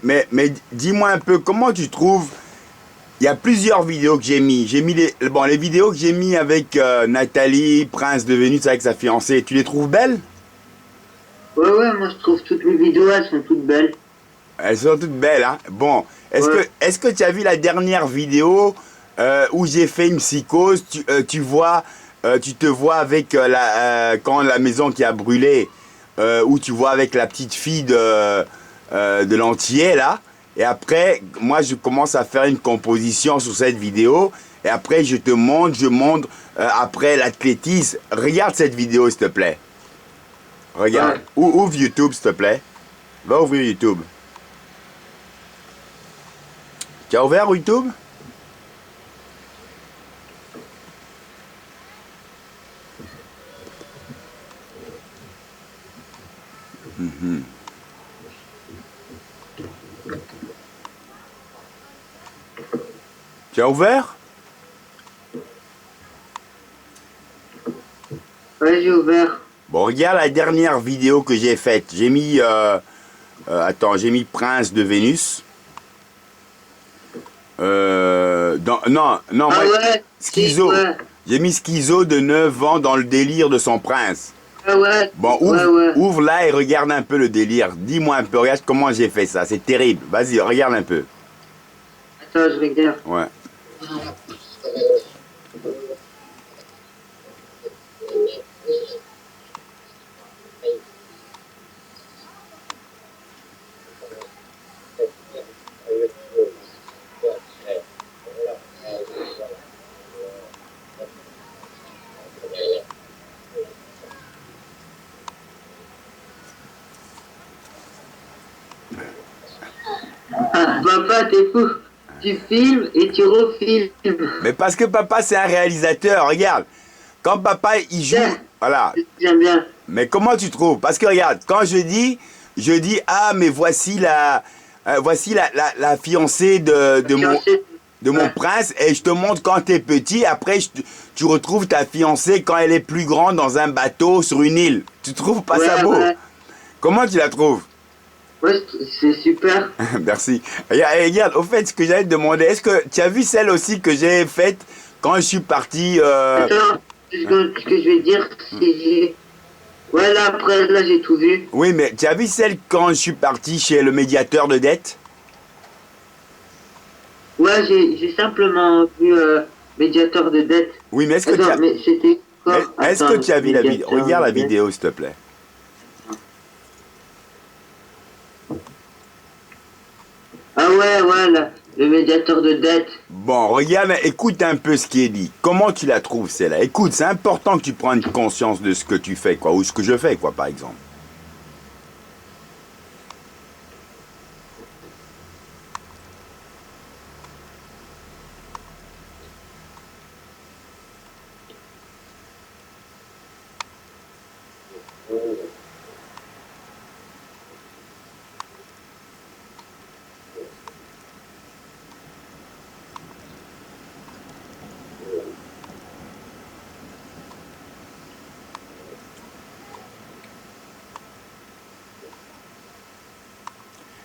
Mais dis-moi un peu, comment tu trouves. Il y a plusieurs vidéos que j'ai mis. J'ai mis les vidéos que j'ai mis avec Nathalie, Prince de Vénus avec sa fiancée. Tu les trouves belles? Ouais, ouais, moi je trouve toutes les vidéos, elles sont toutes belles. Elles sont toutes belles, hein? Bon, Ouais. est-ce que tu as vu la dernière vidéo où j'ai fait une psychose? Tu vois, tu te vois avec quand la maison qui a brûlé, où tu vois avec la petite fille de l'antillais, là. Et après, moi, je commence à faire une composition sur cette vidéo. Et après, je montre après l'athlétisme. Regarde cette vidéo, s'il te plaît. Regarde. Ouais. Ouvre YouTube, s'il te plaît. Va ouvrir YouTube. Tu as ouvert YouTube? Tu as ouvert? Ouais, j'ai ouvert. Bon, regarde la dernière vidéo que j'ai faite. J'ai mis, attends, j'ai mis Prince de Vénus. Non, Ah moi, ouais, si, Schizo. ouais. J'ai mis Schizo de 9 ans dans le délire de son prince. Ouais, ouais, Bon, ouais, ouais. ouvre là et regarde un peu le délire. Dis-moi un peu, regarde comment j'ai fait ça. C'est terrible. Vas-y, regarde un peu. Attends, je regarde. Ouais. Ah, papa, t'es fou. Tu filmes et tu refilmes. Mais parce que papa, c'est un réalisateur. Regarde. Quand papa, il joue. Tiens, Voilà. j'aime bien. Mais comment tu trouves? Parce que regarde, quand je dis, ah, mais voici la fiancée Fiancé. de mon Ouais, prince, et je te montre quand t'es petit, après tu retrouves ta fiancée quand elle est plus grande dans un bateau sur une île. Tu trouves pas ça ouais, beau? ouais. Comment tu la trouves? Ouais, c'est super. Merci. Regarde, au fait, ce que j'allais te demander, est-ce que tu as vu celle aussi que j'ai faite quand je suis parti Attends, ce que je vais dire, c'est... Ouais, là, après, là, j'ai tout vu. Oui, mais tu as vu celle quand je suis parti chez le médiateur de dette? Ouais, j'ai simplement vu médiateur de dette. Oui, mais est-ce que tu Attends, as... mais c'était Mais quoi? est-ce que Attends, tu as vu la vidéo? médiateur Regarde de la dette. vidéo, s'il te plaît. Ah ouais, ouais, là, le médiateur de dette. Bon, regarde, écoute un peu ce qui est dit. Comment tu la trouves, celle-là? Écoute, c'est important que tu prennes conscience de ce que tu fais, quoi, ou ce que je fais, quoi, par exemple.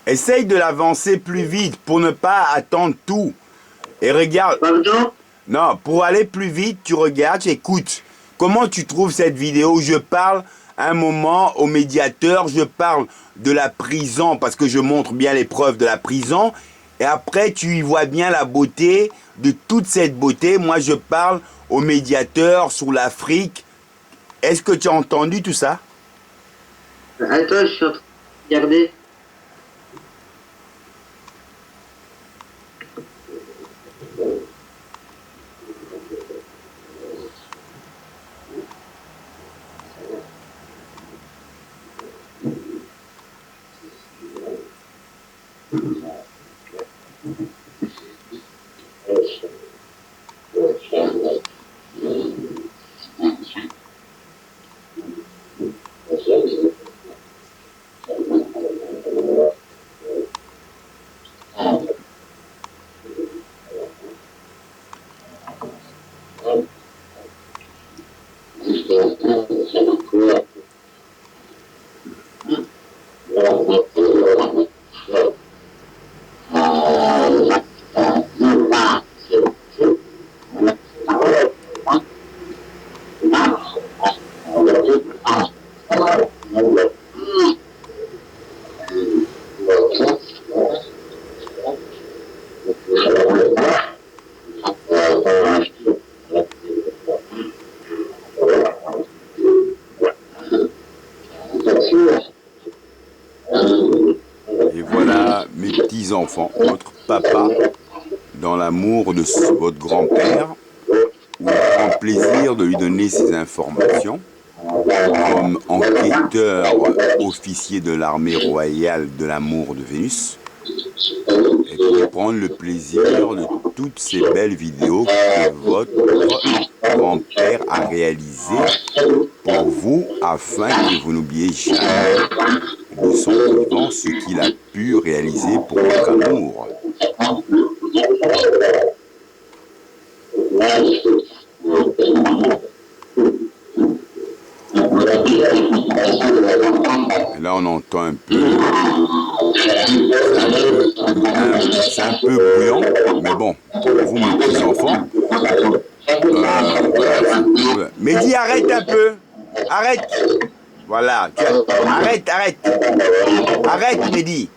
Essaye de l'avancer plus vite pour ne pas attendre tout. Et regarde, Pardon? non, pour aller plus vite, tu regardes, tu écoutes. Comment tu trouves cette vidéo où je parle un moment au médiateur, je parle de la prison parce que je montre bien les preuves de la prison. Et après, tu y vois bien la beauté de toute cette beauté. Moi, je parle au médiateur sur l'Afrique. Est-ce que tu as entendu tout ça? Attends, je suis en train de regarder. à mes petits-enfants, votre papa, dans l'amour de votre grand-père, où il prend plaisir de lui donner ces informations, comme enquêteur officier de l'armée royale de l'amour de Vénus, et pour prendre le plaisir de toutes ces belles vidéos que votre grand-père a réalisées pour vous, afin que vous n'oubliez jamais de son vivant ce qu'il a pu réaliser pour votre amour. Et là, on entend un peu. C'est un peu bruyant, mais bon, pour vous, mes petits-enfants. Voilà. Mehdi, arrête un peu. Arrête. Voilà. Arrête. Arrête, Mehdi.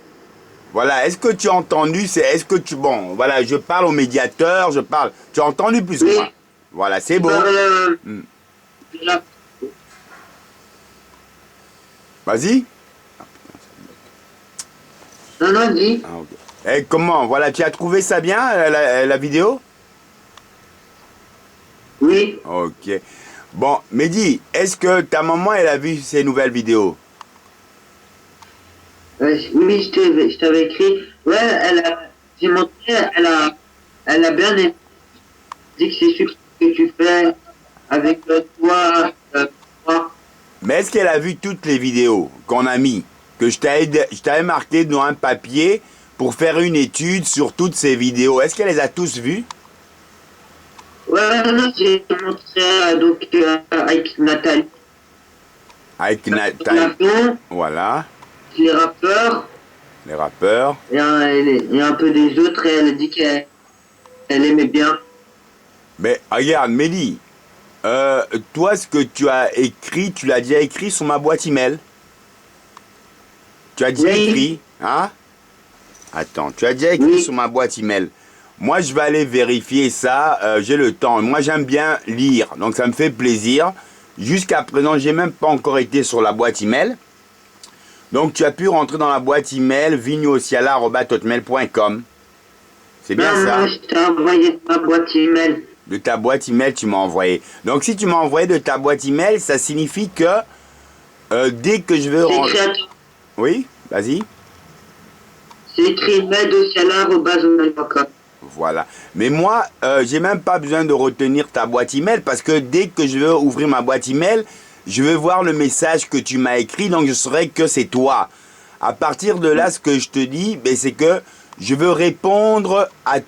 Voilà. Est-ce que tu as entendu? Est-ce que tu. Bon, voilà, je parle au médiateur, je parle. Tu as entendu plus que moi? Voilà, c'est bon. Vas-y. Non, dis. Ah, okay. Et comment? Voilà, tu as trouvé ça bien, la vidéo? Oui. Ok. Bon, Mehdi, est-ce que ta maman, elle a vu ces nouvelles vidéos? Oui, je t'avais écrit. Ouais, j'ai montré, elle a bien aimé. Dit que c'est sûr que tu fais avec toi. Mais est-ce qu'elle a vu toutes les vidéos qu'on a mis? Que je t'avais marqué dans un papier pour faire une étude sur toutes ces vidéos. Est-ce qu'elle les a tous vues? Ouais, non, j'ai montré donc avec Nathalie. Avec Nathalie. Voilà. Les rappeurs. Les rappeurs. Et un peu des autres, et elle a dit qu'elle aimait bien. Mais regarde, Mehdi, toi, ce que tu as écrit, tu l'as déjà écrit sur ma boîte email. Tu as déjà écrit, hein? Attends, tu as déjà écrit sur ma boîte email. Moi, je vais aller vérifier ça. J'ai le temps. Moi, j'aime bien lire, donc ça me fait plaisir. Jusqu'à présent, j'ai même pas encore été sur la boîte email. Donc, tu as pu rentrer dans la boîte email vignoociala@hotmail.com. C'est bien ça? Non, je t'ai envoyé de ma boîte email. De ta boîte email, tu m'as envoyé. Donc, si tu m'as envoyé de ta boîte email, ça signifie que dès que je veux rentrer... Oui, vas-y. C'est écrit medociala@hotmail.com. Voilà. Mais moi, j'ai même pas besoin de retenir ta boîte email parce que dès que je veux ouvrir ma boîte email, je vais voir le message que tu m'as écrit, donc je saurai que c'est toi. À partir de là, ce que je te dis, ben, c'est que je veux répondre à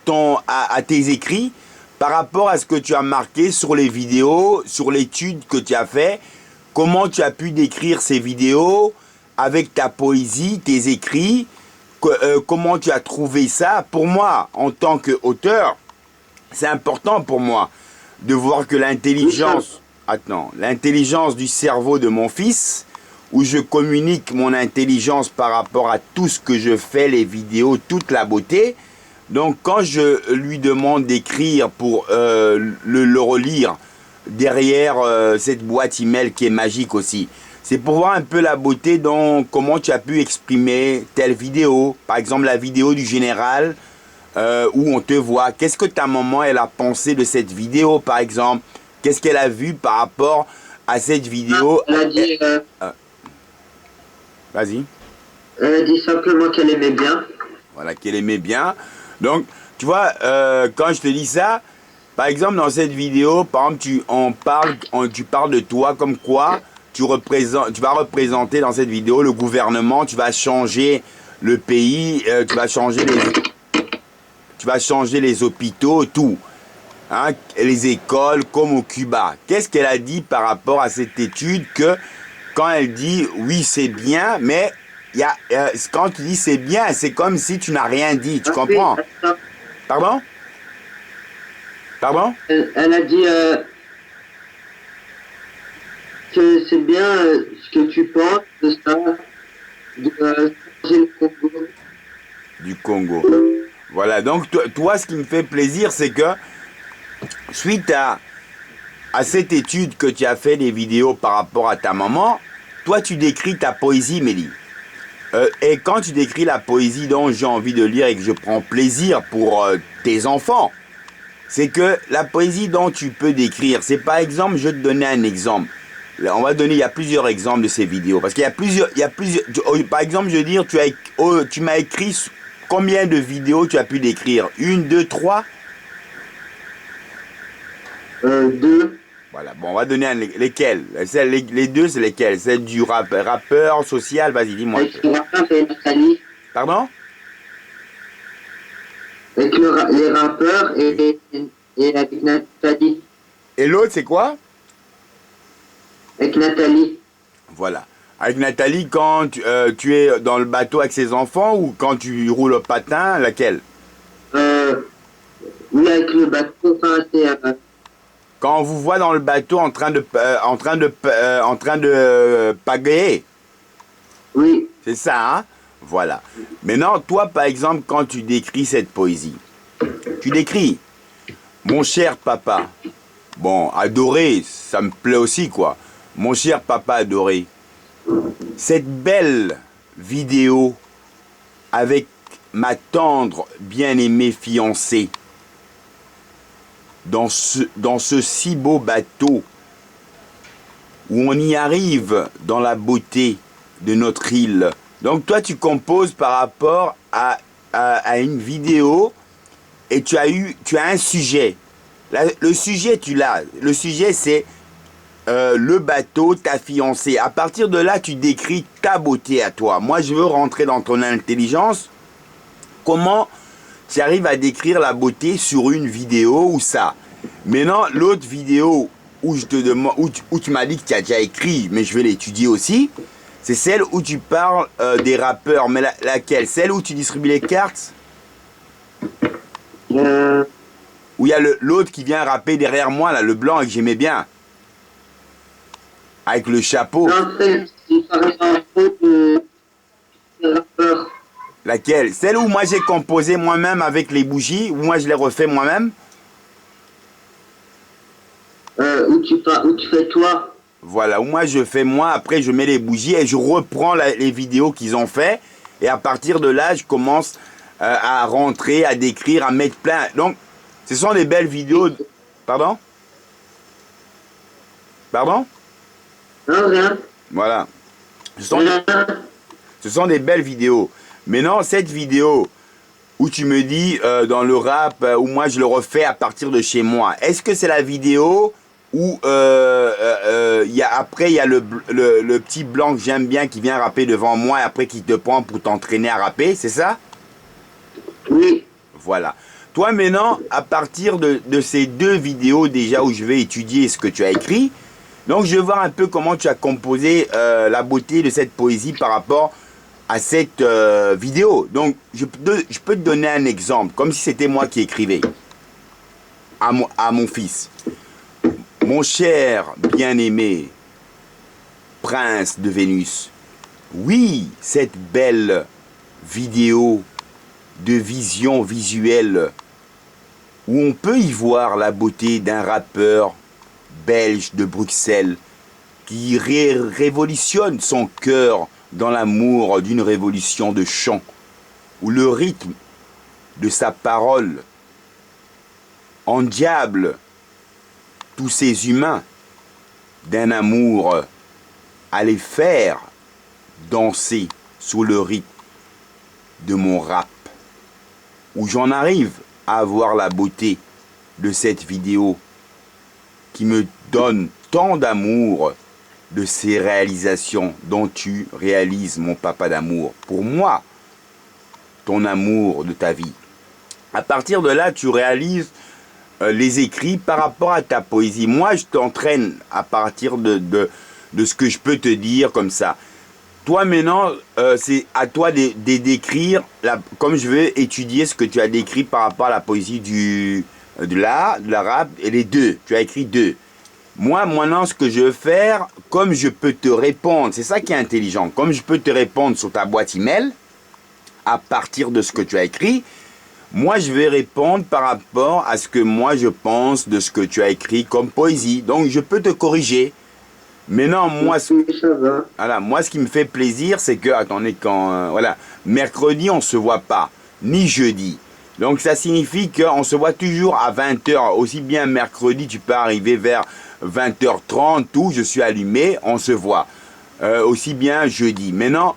tes écrits par rapport à ce que tu as marqué sur les vidéos, sur l'étude que tu as fait, comment tu as pu décrire ces vidéos avec ta poésie, tes écrits. Comment tu as trouvé ça? Pour moi, en tant qu'auteur, c'est important pour moi de voir que l'intelligence du cerveau de mon fils, où je communique mon intelligence par rapport à tout ce que je fais, les vidéos, toute la beauté. Donc quand je lui demande d'écrire pour le relire derrière cette boîte email qui est magique aussi, c'est pour voir un peu la beauté dans comment tu as pu exprimer telle vidéo. Par exemple, la vidéo du général où on te voit. Qu'est-ce que ta maman, elle a pensé de cette vidéo, par exemple? Qu'est-ce qu'elle a vu par rapport à cette vidéo? Elle a dit... Vas-y. Elle a dit simplement qu'elle aimait bien. Voilà, qu'elle aimait bien. Donc, tu vois, quand je te dis ça, par exemple, dans cette vidéo, par exemple, tu parles de toi comme quoi... Tu vas représenter dans cette vidéo le gouvernement, tu vas changer le pays, tu vas changer les hôpitaux, tout. Hein, les écoles, comme au Cuba. Qu'est-ce qu'elle a dit par rapport à cette étude que quand elle dit oui c'est bien, mais quand tu dis c'est bien, c'est comme si tu n'as rien dit, tu comprends? Oui, Pardon? Pardon? Elle a dit... que c'est bien ce que tu penses de ça, de changer le Congo. Du Congo. Voilà, donc toi, ce qui me fait plaisir, c'est que suite à cette étude que tu as fait des vidéos par rapport à ta maman, toi, tu décris ta poésie, Mélie. Et quand tu décris la poésie dont j'ai envie de lire et que je prends plaisir pour tes enfants, c'est que la poésie dont tu peux décrire, c'est par exemple, je vais te donner un exemple. Là, on va donner, il y a plusieurs exemples de ces vidéos. Parce qu'il y a plusieurs, par exemple, je veux dire, tu m'as écrit combien de vidéos tu as pu décrire? Une, deux, trois? Deux. Voilà, bon, on va donner lesquels? Les deux, c'est lesquels? C'est du rappeur social, vas-y, dis-moi. Avec le rappeur et Nathalie. Pardon? Avec les rappeurs et avec Nathalie. Et l'autre, c'est quoi? Avec Nathalie. Voilà. Avec Nathalie, quand tu es dans le bateau avec ses enfants ou quand tu roules au patin, laquelle? Oui, avec le bateau, enfin, c'est... Quand on vous voit dans le bateau en train de pagayer. Oui. C'est ça, hein? Voilà. Maintenant, toi, par exemple, quand tu décris cette poésie, tu décris mon cher papa. Bon, adoré, ça me plaît aussi, quoi. Mon cher papa adoré. Cette belle vidéo avec ma tendre bien-aimée fiancée dans ce si beau bateau où on y arrive dans la beauté de notre île. Donc toi, tu composes par rapport à une vidéo et tu as un sujet. Le sujet, tu l'as. Le sujet, c'est le bateau, ta fiancée. À partir de là, tu décris ta beauté à toi. Moi, je veux rentrer dans ton intelligence. Comment tu arrives à décrire la beauté sur une vidéo ou ça? Maintenant, l'autre vidéo où je te demande, où tu m'as dit que tu as déjà écrit, mais je vais l'étudier aussi, c'est celle où tu parles des rappeurs. Mais laquelle? Celle où tu distribues les cartes? Où il y a l'autre qui vient rapper derrière moi, là, le blanc, et que j'aimais bien. Avec le chapeau. Non, c'est par exemple des rappeurs. Laquelle? Celle où moi j'ai composé moi-même avec les bougies, où moi je l'ai refait moi-même? Où tu fais toi. Voilà, où moi je fais moi, après je mets les bougies et je reprends les vidéos qu'ils ont fait. Et à partir de là, je commence à rentrer, à décrire, à mettre plein. Donc, ce sont des belles vidéos. Pardon? Pardon? Non, rien. Voilà. Ce sont des belles vidéos. Maintenant, cette vidéo où tu me dis dans le rap, où moi je le refais à partir de chez moi, est-ce que c'est la vidéo où après il y a le petit blanc que j'aime bien qui vient rapper devant moi et après qui te prend pour t'entraîner à rapper, c'est ça? Oui. Voilà. Toi maintenant, à partir de ces deux vidéos déjà où je vais étudier ce que tu as écrit, donc je vais voir un peu comment tu as composé la beauté de cette poésie par rapport à cette vidéo. Donc je peux te donner un exemple, comme si c'était moi qui écrivais à mon fils. Mon cher bien-aimé prince de Vénus, oui, cette belle vidéo de vision visuelle où on peut y voir la beauté d'un rappeur belge de Bruxelles qui révolutionne son cœur dans l'amour d'une révolution de chant, où le rythme de sa parole endiable tous ces humains d'un amour à les faire danser sous le rythme de mon rap, où j'en arrive à voir la beauté de cette vidéo qui me donne tant d'amour de ces réalisations dont tu réalises, mon papa d'amour. Pour moi, ton amour de ta vie. À partir de là, tu réalises les écrits par rapport à ta poésie. Moi, je t'entraîne à partir de ce que je peux te dire comme ça. Toi, maintenant, c'est à toi de d'écrire, comme je veux étudier ce que tu as décrit par rapport à la poésie de l'arabe, et les deux. Tu as écrit deux. Moi, maintenant, ce que je veux faire, comme je peux te répondre, c'est ça qui est intelligent, comme je peux te répondre sur ta boîte email, à partir de ce que tu as écrit, moi, je vais répondre par rapport à ce que moi, je pense de ce que tu as écrit comme poésie. Donc, je peux te corriger. Maintenant, moi, Oui, ça va. voilà, moi, ce qui me fait plaisir, c'est que, attendez, voilà, mercredi, on se voit pas, ni jeudi. Donc, ça signifie qu'on se voit toujours à 20h. Aussi bien mercredi, tu peux arriver vers 20h30, où je suis allumé, on se voit. Aussi bien jeudi. Maintenant,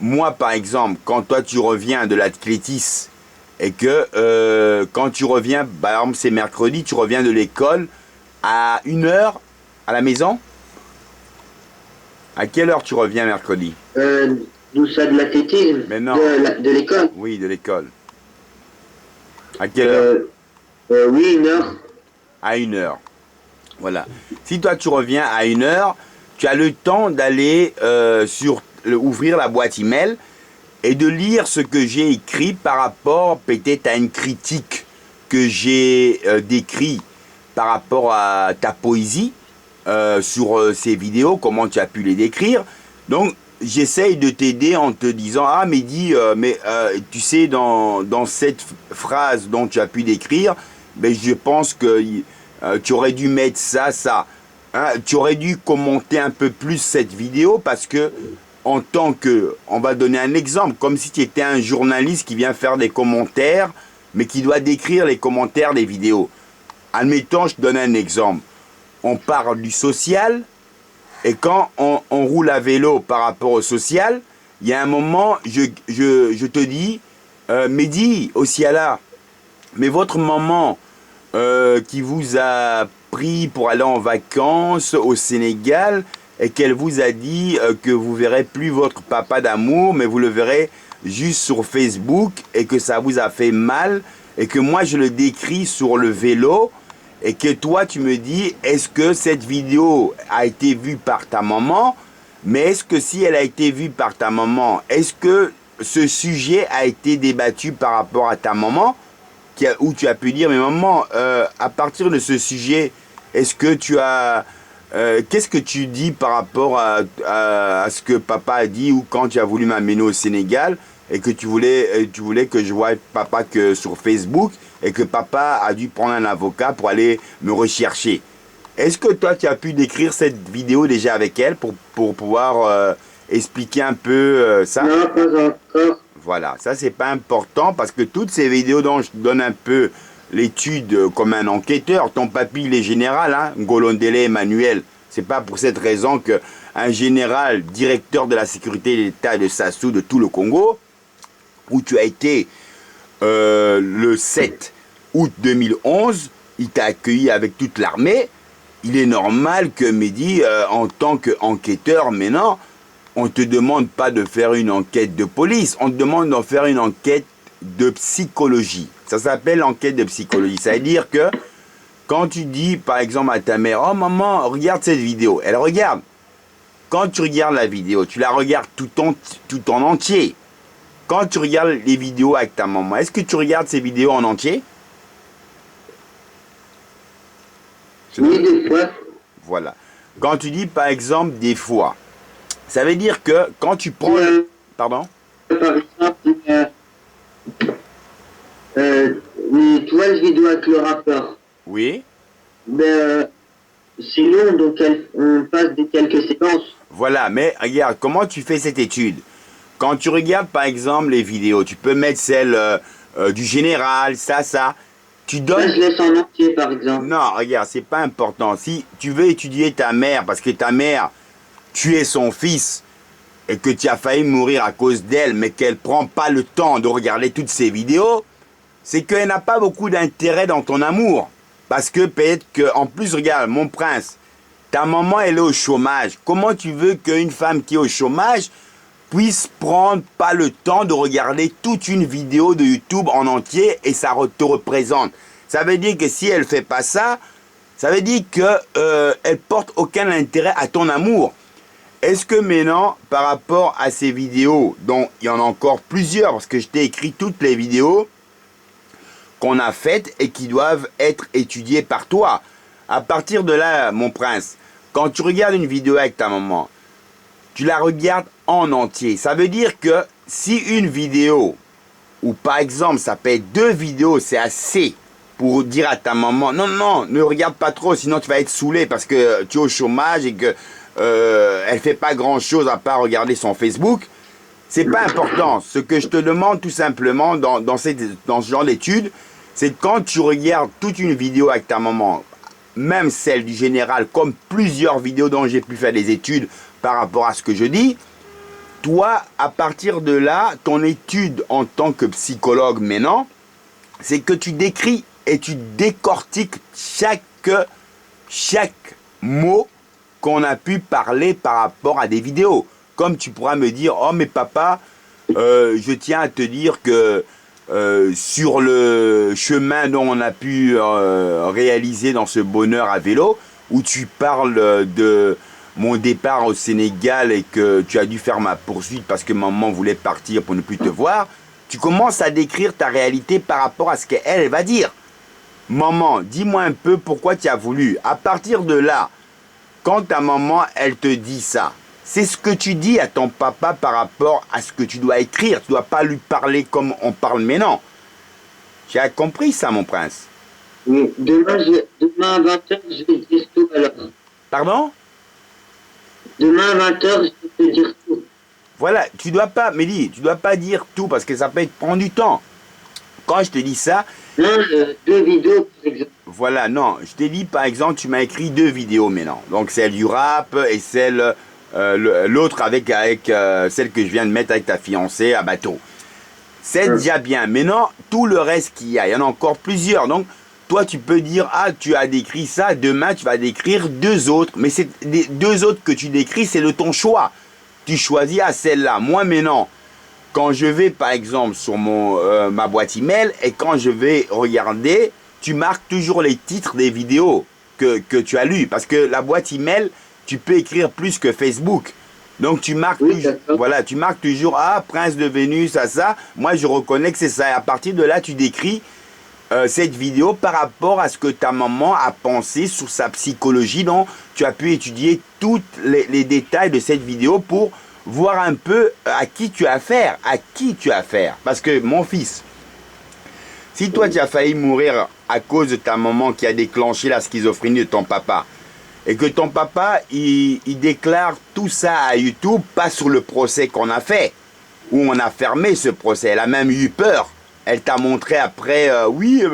moi, par exemple, quand toi, tu reviens de l'athlétisme, et que quand tu reviens, par exemple, c'est mercredi, tu reviens de l'école à 1h à la maison. À quelle heure tu reviens mercredi? D'où ça, de l'athlétisme? Mais non. De l'école? Oui, de l'école. À quelle heure? Oui, 1 heure. À 1h. Voilà. Si toi tu reviens à 1h, tu as le temps d'aller ouvrir la boîte email et de lire ce que j'ai écrit par rapport peut-être à une critique que j'ai décrit par rapport à ta poésie sur ces vidéos, comment tu as pu les décrire. Donc, j'essaye de t'aider en te disant, ah Mehdi, tu sais, dans cette phrase dont tu as pu décrire, ben, je pense que tu aurais dû mettre ça, ça. Hein, tu aurais dû commenter un peu plus cette vidéo parce que, en tant que, on va donner un exemple, comme si tu étais un journaliste qui vient faire des commentaires, mais qui doit décrire les commentaires des vidéos. Admettons, je te donne un exemple. On parle du social, et quand on roule à vélo par rapport au social, il y a un moment, je te dis, Mehdi, Osiala, mais votre maman qui vous a pris pour aller en vacances au Sénégal et qu'elle vous a dit que vous verrez plus votre papa d'amour, mais vous le verrez juste sur Facebook et que ça vous a fait mal et que moi je le décris sur le vélo et que toi tu me dis est-ce que cette vidéo a été vue par ta maman, mais est-ce que si elle a été vue par ta maman, est-ce que ce sujet a été débattu par rapport à ta maman où tu as pu dire mais maman à partir de ce sujet est-ce que tu as qu'est-ce que tu dis par rapport à ce que papa a dit ou quand tu as voulu m'amener au Sénégal et que tu voulais que je voie papa que sur Facebook et que papa a dû prendre un avocat pour aller me rechercher. Est-ce que toi tu as pu décrire cette vidéo déjà avec elle pour pouvoir expliquer un peu ça? Non, pas encore. Voilà, ça c'est pas important parce que toutes ces vidéos dont je te donne un peu l'étude comme un enquêteur, ton papy il est général, hein, Ngolondele Emmanuel. C'est pas pour cette raison que un général, directeur de la sécurité de l'État de Sassou de tout le Congo, où tu as été le 7 août 2011, il t'a accueilli avec toute l'armée. Il est normal que Mehdi, en tant qu'enquêteur, maintenant, on ne te demande pas de faire une enquête de police, on te demande d'en faire une enquête de psychologie. Ça s'appelle l'enquête de psychologie. Ça veut dire que quand tu dis par exemple à ta mère, oh maman, regarde cette vidéo, elle regarde. Quand tu regardes la vidéo, tu la regardes tout en entier. Quand tu regardes les vidéos avec ta maman, est-ce que tu regardes ces vidéos en entier? Oui, des fois. Voilà. Quand tu dis par exemple des fois, ça veut dire que quand tu prends... Pardon? Par exemple, tu vois les vidéos avec le rappeur. Oui. Ben, c'est long, donc on passe des quelques séquences. Voilà, mais regarde, comment tu fais cette étude? Quand tu regardes par exemple les vidéos, tu peux mettre celle du général, ça. Tu donnes... Là, je laisse en entier, par exemple. Non, regarde, c'est pas important. Si tu veux étudier ta mère, parce que ta mère, tu es son fils, et que tu as failli mourir à cause d'elle, mais qu'elle prend pas le temps de regarder toutes ces vidéos, c'est qu'elle n'a pas beaucoup d'intérêt dans ton amour. Parce que peut-être que, en plus, regarde, mon prince, ta maman, elle est au chômage. Comment tu veux qu'une femme qui est au chômage puisse prendre pas le temps de regarder toute une vidéo de YouTube en entier et ça te représente? Ça veut dire que si elle fait pas ça, ça veut dire que elle porte aucun intérêt à ton amour. Est-ce que maintenant, par rapport à ces vidéos, dont il y en a encore plusieurs, parce que je t'ai écrit toutes les vidéos qu'on a faites et qui doivent être étudiées par toi. À partir de là, mon prince, quand tu regardes une vidéo avec ta maman, tu la regardes en entier. Ça veut dire que si une vidéo, ou par exemple, ça peut être 2 vidéos, c'est assez pour dire à ta maman, non, ne regarde pas trop, sinon tu vas être saoulé parce que tu es au chômage et que elle fait pas grand-chose à part regarder son Facebook. C'est pas important. Ce que je te demande tout simplement dans ce genre d'études, c'est quand tu regardes toute une vidéo avec ta maman, même celle du général, comme plusieurs vidéos dont j'ai pu faire des études par rapport à ce que je dis, toi, à partir de là, ton étude en tant que psychologue maintenant, c'est que tu décris et tu décortiques chaque mot qu'on a pu parler par rapport à des vidéos. Comme tu pourras me dire, oh mais papa, je tiens à te dire que sur le chemin dont on a pu réaliser dans ce bonheur à vélo, où tu parles de mon départ au Sénégal et que tu as dû faire ma poursuite parce que maman voulait partir pour ne plus te voir, tu commences à décrire ta réalité par rapport à ce qu'elle va dire. Maman, dis-moi un peu pourquoi tu as voulu. À partir de là, quand ta maman, elle te dit ça, c'est ce que tu dis à ton papa par rapport à ce que tu dois écrire. Tu ne dois pas lui parler comme on parle maintenant. Tu as compris ça, mon prince? Oui, demain à 20h, je vais te dire tout alors. Pardon? Demain à 20h, je vais te dire tout. Voilà, tu dois pas, Mélie, tu dois pas dire tout parce que ça peut prendre du temps. Quand je te dis ça... Non, 2 vidéos, par exemple. Voilà, non, je t'ai dit, par exemple, tu m'as écrit 2 vidéos maintenant. Donc, celle du rap et celle... l'autre avec celle que je viens de mettre avec ta fiancée à bateau. C'est déjà bien. Maintenant, tout le reste qu'il y a, il y en a encore plusieurs. Donc, toi, tu peux dire, ah, tu as décrit ça, demain, tu vas décrire 2 autres. Mais c'est les 2 autres que tu décris, c'est de ton choix. Tu choisis à celle-là. Moi, maintenant, quand je vais, par exemple, sur ma boîte email et quand je vais regarder, tu marques toujours les titres des vidéos que tu as lues. Parce que la boîte email, tu peux écrire plus que Facebook. Donc, tu marques, voilà, tu marques toujours, ah, Prince de Vénus, ça. Moi, je reconnais que c'est ça. Et à partir de là, tu décris cette vidéo par rapport à ce que ta maman a pensé sur sa psychologie. Donc, tu as pu étudier tous les détails de cette vidéo pour voir un peu à qui tu as affaire. Parce que, mon fils, si toi, tu as failli mourir à cause de ta maman qui a déclenché la schizophrénie de ton papa, et que ton papa, il déclare tout ça à YouTube, pas sur le procès qu'on a fait, où on a fermé ce procès. Elle a même eu peur. Elle t'a montré après, oui,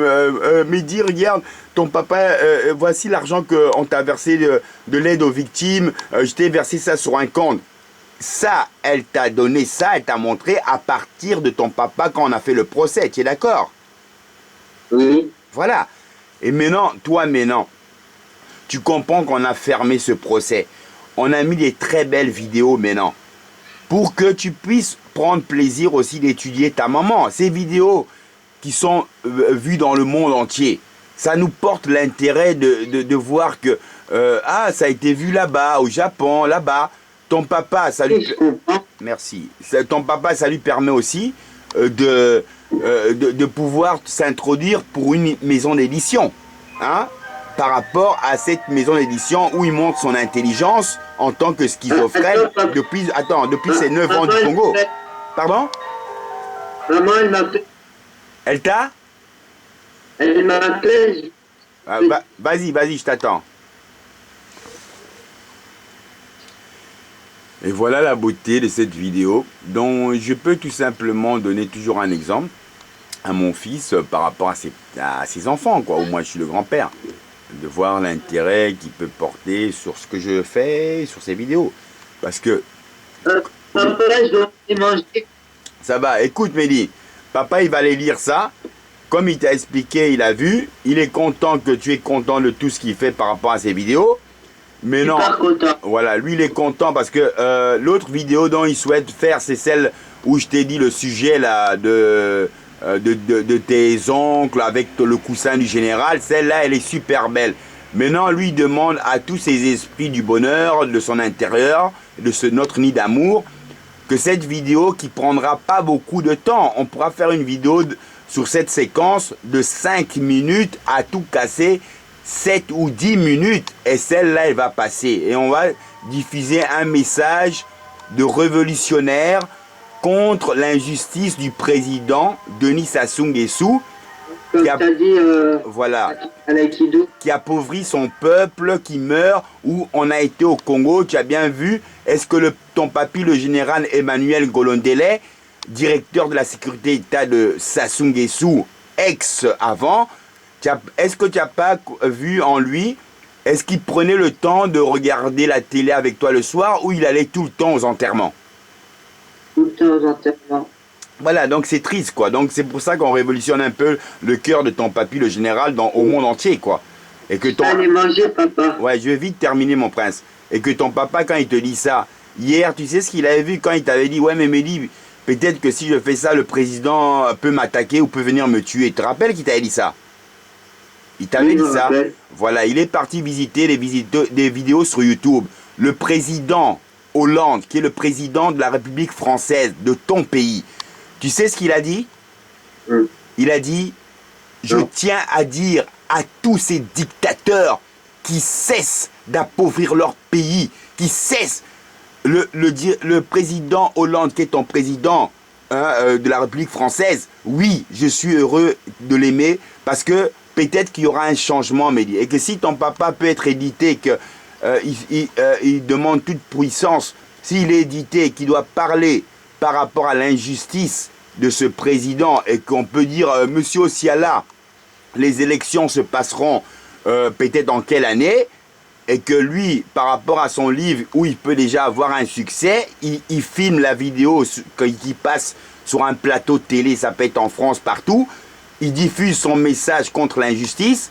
Mehdi, regarde, ton papa, voici l'argent qu'on t'a versé de l'aide aux victimes, je t'ai versé ça sur un compte. Ça, elle t'a donné ça, elle t'a montré à partir de ton papa quand on a fait le procès, tu es d'accord? Oui. Voilà. Et maintenant, tu comprends qu'on a fermé ce procès. On a mis des très belles vidéos maintenant. Pour que tu puisses prendre plaisir aussi d'étudier ta maman. Ces vidéos qui sont vues dans le monde entier. Ça nous porte l'intérêt de voir que ça a été vu là-bas, au Japon, là-bas. Ton papa, ça lui... Merci. Ton papa, ça lui permet aussi de pouvoir s'introduire pour une maison d'édition. Hein? Par rapport à cette maison d'édition où il montre son intelligence en tant que schizophrène depuis ses 9 ans du Congo. Pardon? Maman, elle m'appelle. Elle t'a? Elle m'appelle. Vas-y, je t'attends. Et voilà la beauté de cette vidéo dont je peux tout simplement donner toujours un exemple à mon fils par rapport à ses enfants, quoi. Où moi je suis le grand-père. De voir l'intérêt qu'il peut porter sur ce que je fais, sur ces vidéos. Parce que... Papa, je dois aller manger. Ça va, écoute Mehdi, papa il va aller lire ça. Comme il t'a expliqué, il a vu. Il est content que tu es content de tout ce qu'il fait par rapport à ces vidéos. Mais non, voilà, lui il est content parce que l'autre vidéo dont il souhaite faire, c'est celle où je t'ai dit le sujet là de tes oncles avec le coussin du général. Celle-là, elle est super belle. Maintenant, lui demande à tous ces esprits du bonheur, de son intérieur, de notre nid d'amour, que cette vidéo qui prendra pas beaucoup de temps, on pourra faire une vidéo sur cette séquence de 5 minutes à tout casser, 7 ou 10 minutes, et celle-là, elle va passer. Et on va diffuser un message de révolutionnaire contre l'injustice du président Denis Sassou Nguesso. Comme tu as dit, Voilà. à l'aïkido. qui appauvrit son peuple, qui meurt, où on a été au Congo, tu as bien vu, est-ce que ton papy, le général Emmanuel Golondele, directeur de la sécurité d'État de Sassou Nguesso, ex-avant, est-ce que tu n'as pas vu en lui, est-ce qu'il prenait le temps de regarder la télé avec toi le soir ou il allait tout le temps aux enterrements? Tout le temps aux enterrements. Voilà, donc c'est triste, quoi. Donc c'est pour ça qu'on révolutionne un peu le cœur de ton papy, le général, au monde entier, quoi. Et que ton... Allez manger, papa. Ouais, je vais vite terminer, mon prince. Et que ton papa, quand il te dit ça, hier, tu sais ce qu'il avait vu quand il t'avait dit, ouais, mais Mélie, peut-être que si je fais ça, le président peut m'attaquer ou peut venir me tuer. Tu te rappelles qu'il t'avait dit ça? Il t'avait dit ça. Voilà, il est parti visiter des vidéos sur YouTube. Le président Hollande, qui est le président de la République française, de ton pays, tu sais ce qu'il a dit? Il a dit, je tiens à dire à tous ces dictateurs qui cessent d'appauvrir leur pays, qui cessent, le président Hollande, qui est ton président de la République française, oui, je suis heureux de l'aimer parce que peut-être qu'il y aura un changement, Mélie. Et que si ton papa peut être édité, qu'il demande toute puissance, s'il est édité, qu'il doit parler par rapport à l'injustice de ce président et qu'on peut dire, monsieur Osiala, les élections se passeront peut-être en quelle année, et que lui, par rapport à son livre où il peut déjà avoir un succès, il filme la vidéo qui passe sur un plateau de télé, ça peut être en France, partout, il diffuse son message contre l'injustice,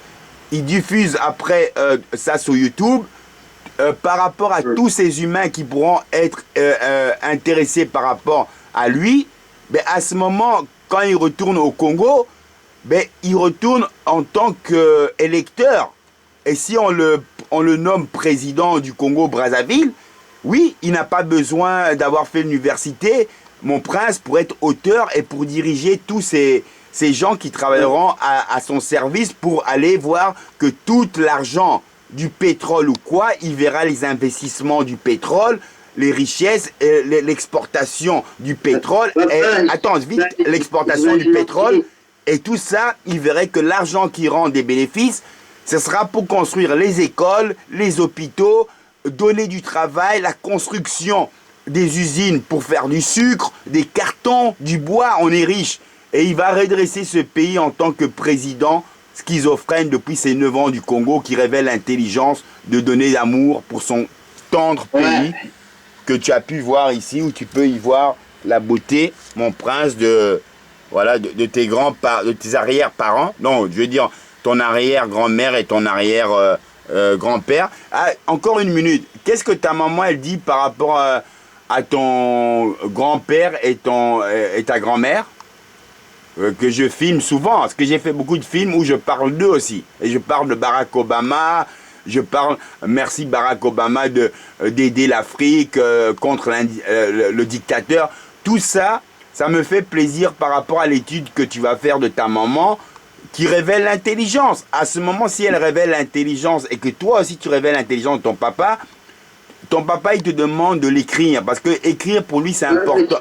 il diffuse après ça sur YouTube, par rapport à tous ces humains qui pourront être intéressés par rapport à lui, ben à ce moment, quand il retourne au Congo, ben il retourne en tant qu'électeur. Et si on le nomme président du Congo-Brazzaville, oui, il n'a pas besoin d'avoir fait l'université, mon prince, pour être auteur et pour diriger tous ces gens qui travailleront à son service pour aller voir que tout l'argent du pétrole ou quoi, il verra les investissements du pétrole, les richesses, l'exportation du pétrole, attends vite, l'exportation du pétrole, et tout ça, il verrait que l'argent qui rend des bénéfices, ce sera pour construire les écoles, les hôpitaux, donner du travail, la construction des usines pour faire du sucre, des cartons, du bois, on est riche. Et il va redresser ce pays en tant que président schizophrène depuis ses 9 ans du Congo qui révèle l'intelligence de donner l'amour pour son tendre pays que tu as pu voir ici, où tu peux y voir la beauté, mon prince, de tes de tes arrière-parents. Non, je veux dire ton arrière-grand-mère et ton arrière-grand-père. Encore une minute. Qu'est-ce que ta maman, elle dit par rapport à ton grand-père et ta grand-mère? Que je filme souvent, parce que j'ai fait beaucoup de films où je parle d'eux aussi. Et je parle de Barack Obama, merci Barack Obama d'aider l'Afrique contre le dictateur. Tout ça, ça me fait plaisir par rapport à l'étude que tu vas faire de ta maman, qui révèle l'intelligence. À ce moment, si elle révèle l'intelligence et que toi aussi tu révèles l'intelligence de ton papa, il te demande de l'écrire, parce que écrire pour lui c'est important.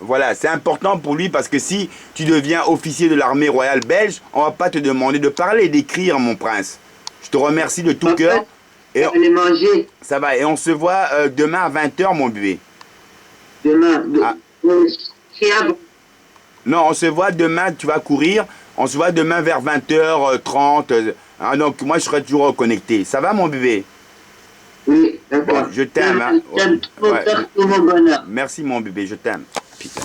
Voilà, c'est important pour lui parce que si tu deviens officier de l'armée royale belge, on ne va pas te demander de parler, d'écrire, mon prince. Je te remercie de tout cœur. Et allez manger. Ça va, et on se voit demain à 20 h, mon bébé. Demain. Non, on se voit demain, tu vas courir. On se voit demain vers 20 h 30. Donc moi, je serai toujours connecté. Ça va, mon bébé? Oui, d'accord. Bon, je t'aime. Hein. J'aime trop faire tout mon bonheur. Merci, mon bébé, je t'aime. Putain.